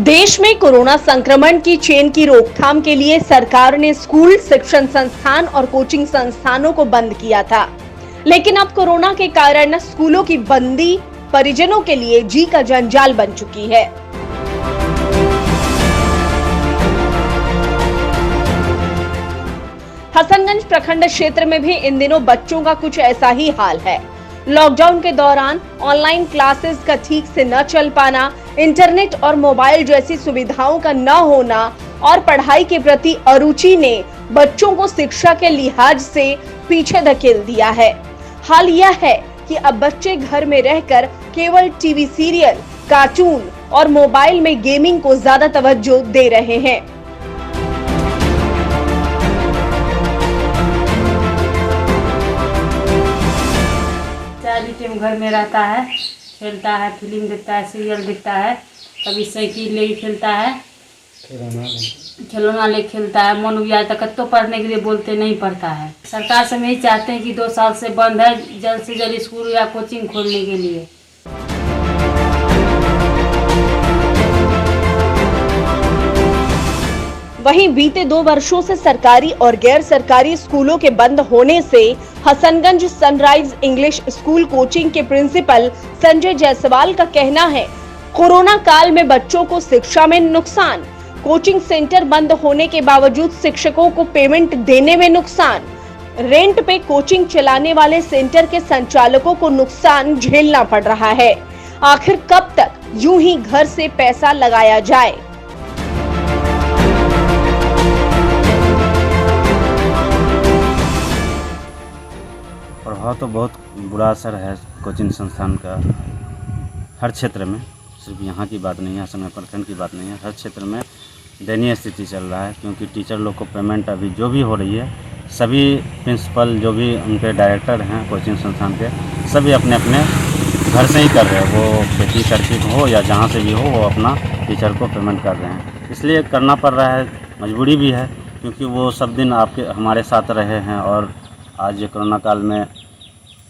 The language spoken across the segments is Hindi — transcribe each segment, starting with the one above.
देश में कोरोना संक्रमण की चेन की रोकथाम के लिए सरकार ने स्कूल, शिक्षण संस्थान और कोचिंग संस्थानों को बंद किया था। लेकिन अब कोरोना के कारण स्कूलों की बंदी परिजनों के लिए जी का जंजाल बन चुकी है। हसनगंज प्रखंड क्षेत्र में भी इन दिनों बच्चों का कुछ ऐसा ही हाल है। लॉकडाउन के दौरान ऑनलाइन क्लासेस का ठीक से न चल पाना, इंटरनेट और मोबाइल जैसी सुविधाओं का न होना और पढ़ाई के प्रति अरुचि ने बच्चों को शिक्षा के लिहाज से पीछे धकेल दिया है। हाल यह है कि अब बच्चे घर में रहकर केवल टीवी सीरियल, कार्टून और मोबाइल में गेमिंग को ज्यादा तवज्जो दे रहे हैं। टाइम घर में रहता है, खेलता है, फिल्म देखता है, सीरियल देखता है, कभी साइकिल ले खेलता है, खिलौना ले खेलता है। मन भी आता है तो पढ़ने के लिए बोलते नहीं पढ़ता है। सरकार से हम यही चाहते हैं कि 2 साल से बंद है, जल्द से जल्द स्कूल या कोचिंग खोलने के लिए। वहीं बीते 2 वर्षों से सरकारी और गैर सरकारी स्कूलों के बंद होने से Hasanganj sunrise English school coaching के प्रिंसिपल संजय जायसवाल का कहना है, कोरोना काल में बच्चों को शिक्षा में नुकसान, कोचिंग सेंटर बंद होने के बावजूद शिक्षकों को पेमेंट देने में नुकसान, रेंट पे कोचिंग चलाने वाले सेंटर के संचालकों को नुकसान झेलना पड़ रहा है। आखिर कब तक यूं ही घर से पैसा लगाया जाए? प्रभाव तो बहुत बुरा असर है कोचिंग संस्थान का हर क्षेत्र में, सिर्फ यहाँ की बात नहीं है, हसनगंज प्रखंड की बात नहीं है, हर क्षेत्र में दयनीय स्थिति चल रहा है। क्योंकि टीचर लोग को पेमेंट अभी जो भी हो रही है, सभी प्रिंसिपल जो भी उनके डायरेक्टर हैं कोचिंग संस्थान के, सभी अपने अपने घर से ही कर रहे हैं। वो खेती करके हो या जहाँ से भी हो, वो अपना टीचर को पेमेंट कर रहे हैं। इसलिए करना पड़ रहा है, मजबूरी भी है, क्योंकि वो सब दिन आपके हमारे साथ रहे हैं और आज ये कोरोना काल में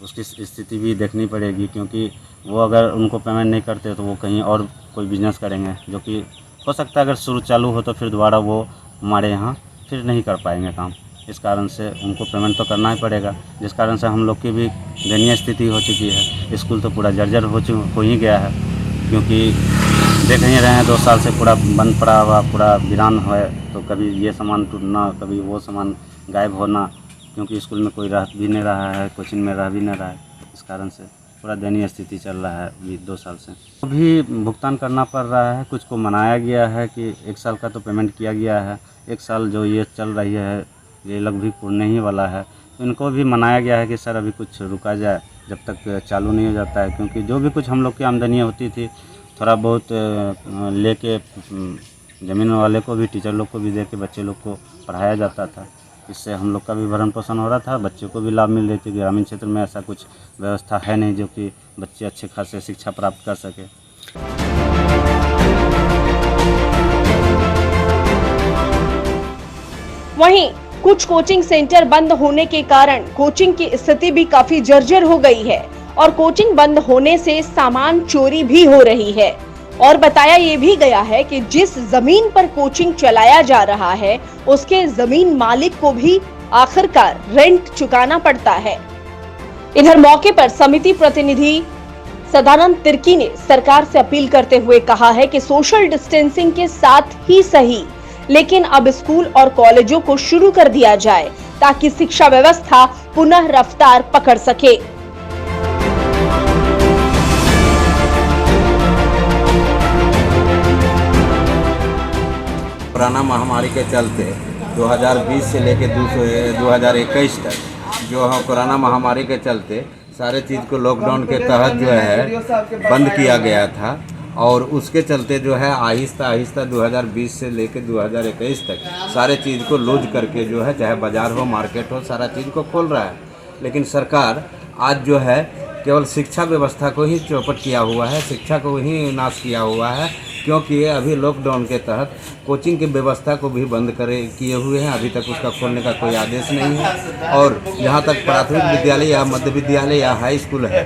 उसकी स्थिति भी देखनी पड़ेगी। क्योंकि वो अगर उनको पेमेंट नहीं करते तो वो कहीं और कोई बिजनेस करेंगे, जो कि हो सकता है अगर शुरू चालू हो तो फिर दोबारा वो हमारे यहाँ फिर नहीं कर पाएंगे काम। इस कारण से उनको पेमेंट तो करना ही पड़ेगा, जिस कारण से हम लोग की भी दयनीय स्थिति हो चुकी है। स्कूल तो पूरा जर्जर हो ही गया है, क्योंकि देख ही रहे हैं 2 साल से पूरा बंद पड़ा हुआ, पूरा वीरान है। तो कभी ये सामान टूटना, कभी वो सामान गायब होना, क्योंकि स्कूल में कोई रह भी नहीं रहा है, कोचिंग में रह भी नहीं रहा है। इस कारण से पूरा दयनीय स्थिति चल रहा है अभी 2 साल से। अभी भुगतान करना पड़ रहा है। कुछ को मनाया गया है कि 1 साल का तो पेमेंट किया गया है, 1 साल जो ये चल रही है ये लगभग भी पूर्ण ही वाला है, तो इनको भी मनाया गया है कि सर अभी कुछ रुका जाए जब तक चालू नहीं हो जाता है। क्योंकि जो भी कुछ हम लोग की आमदनी होती थी, थोड़ा बहुत लेके ज़मीन वाले को भी, टीचर लोग को भी दे के बच्चे लोग को पढ़ाया जाता था। इससे हम लोग का भी भरण पोषण हो रहा था, बच्चों को भी लाभ मिल रही थी। ग्रामीण क्षेत्र में ऐसा कुछ व्यवस्था है नहीं जो कि बच्चे अच्छे खासे शिक्षा प्राप्त कर सके। वहीं कुछ कोचिंग सेंटर बंद होने के कारण कोचिंग की स्थिति भी काफी जर्जर हो गई है और कोचिंग बंद होने से सामान चोरी भी हो रही है। और बताया ये भी गया है कि जिस जमीन पर कोचिंग चलाया जा रहा है, उसके जमीन मालिक को भी आखिरकार रेंट चुकाना पड़ता है। इधर मौके पर समिति प्रतिनिधि सदानंद तिर्की ने सरकार से अपील करते हुए कहा है कि सोशल डिस्टेंसिंग के साथ ही सही, लेकिन अब स्कूल और कॉलेजों को शुरू कर दिया जाए ताकि शिक्षा व्यवस्था पुनः रफ्तार पकड़ सके। कोरोना महामारी के चलते 2020 से लेकर 2021 तक जो है कोरोना महामारी के चलते सारे चीज़ को लॉकडाउन के तहत जो है बंद किया गया था। और उसके चलते जो है आहिस्ता आहिस्ता 2020 से लेकर 2021 तक सारे चीज़ को लूज करके जो है, चाहे बाज़ार हो, मार्केट हो, सारा चीज़ को खोल रहा है। लेकिन सरकार आज जो है केवल शिक्षा व्यवस्था को ही चौपट किया हुआ है, शिक्षा को ही नाश किया हुआ है। क्योंकि अभी लॉकडाउन के तहत कोचिंग की व्यवस्था को भी बंद किए हुए हैं, अभी तक उसका खोलने का कोई आदेश नहीं है। और जहाँ तक प्राथमिक विद्यालय या मध्य विद्यालय या हाई स्कूल है,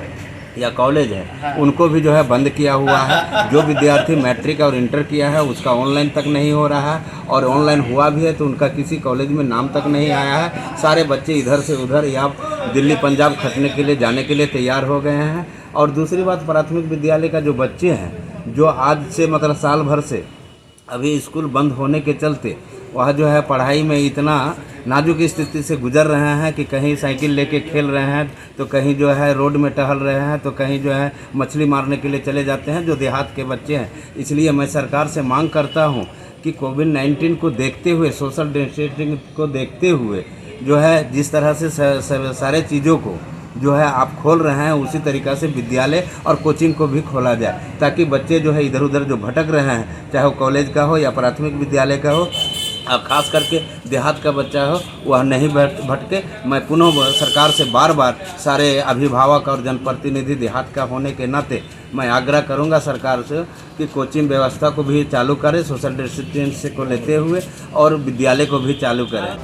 या कॉलेज है उनको भी जो है बंद किया हुआ है। जो विद्यार्थी मैट्रिक और इंटर किया है उसका ऑनलाइन तक नहीं हो रहा है, और ऑनलाइन हुआ भी है तो उनका किसी कॉलेज में नाम तक नहीं आया है। सारे बच्चे इधर से उधर या दिल्ली पंजाब खटने के लिए जाने के लिए तैयार हो गए हैं। और दूसरी बात, प्राथमिक विद्यालय का जो बच्चे हैं जो आज से मतलब साल भर से अभी स्कूल बंद होने के चलते वह जो है पढ़ाई में इतना नाजुक स्थिति से गुजर रहे हैं कि कहीं साइकिल लेके खेल रहे हैं तो कहीं जो है रोड में टहल रहे हैं तो कहीं जो है मछली मारने के लिए चले जाते हैं, जो देहात के बच्चे हैं। इसलिए मैं सरकार से मांग करता हूं कि कोविड-19 को देखते हुए, सोशल डिस्टेंसिंग को देखते हुए जो है जिस तरह से सारे चीज़ों को जो है आप खोल रहे हैं उसी तरीक़ा से विद्यालय और कोचिंग को भी खोला जाए, ताकि बच्चे जो है इधर उधर जो भटक रहे हैं, चाहे वो कॉलेज का हो या प्राथमिक विद्यालय का हो, खास करके देहात का बच्चा हो, वह नहीं भटके। मैं पुनः सरकार से बार बार सारे अभिभावक और जनप्रतिनिधि देहात का होने के नाते मैं आग्रह करूंगा सरकार से कि कोचिंग व्यवस्था को भी चालू करें, सोशल डिस्टेंस को लेते हुए, और विद्यालय को भी चालू करें।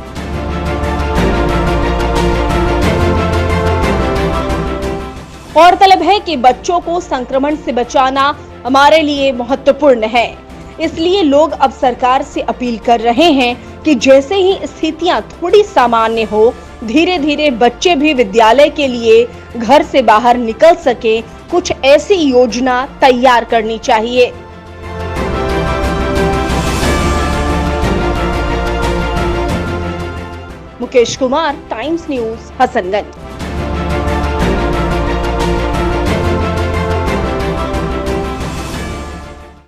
गौरतलब है कि बच्चों को संक्रमण से बचाना हमारे लिए महत्वपूर्ण है, इसलिए लोग अब सरकार से अपील कर रहे हैं कि जैसे ही स्थितियां थोड़ी सामान्य हो, धीरे धीरे बच्चे भी विद्यालय के लिए घर से बाहर निकल सके, कुछ ऐसी योजना तैयार करनी चाहिए। Mukesh Kumar, times news, Hasanganj.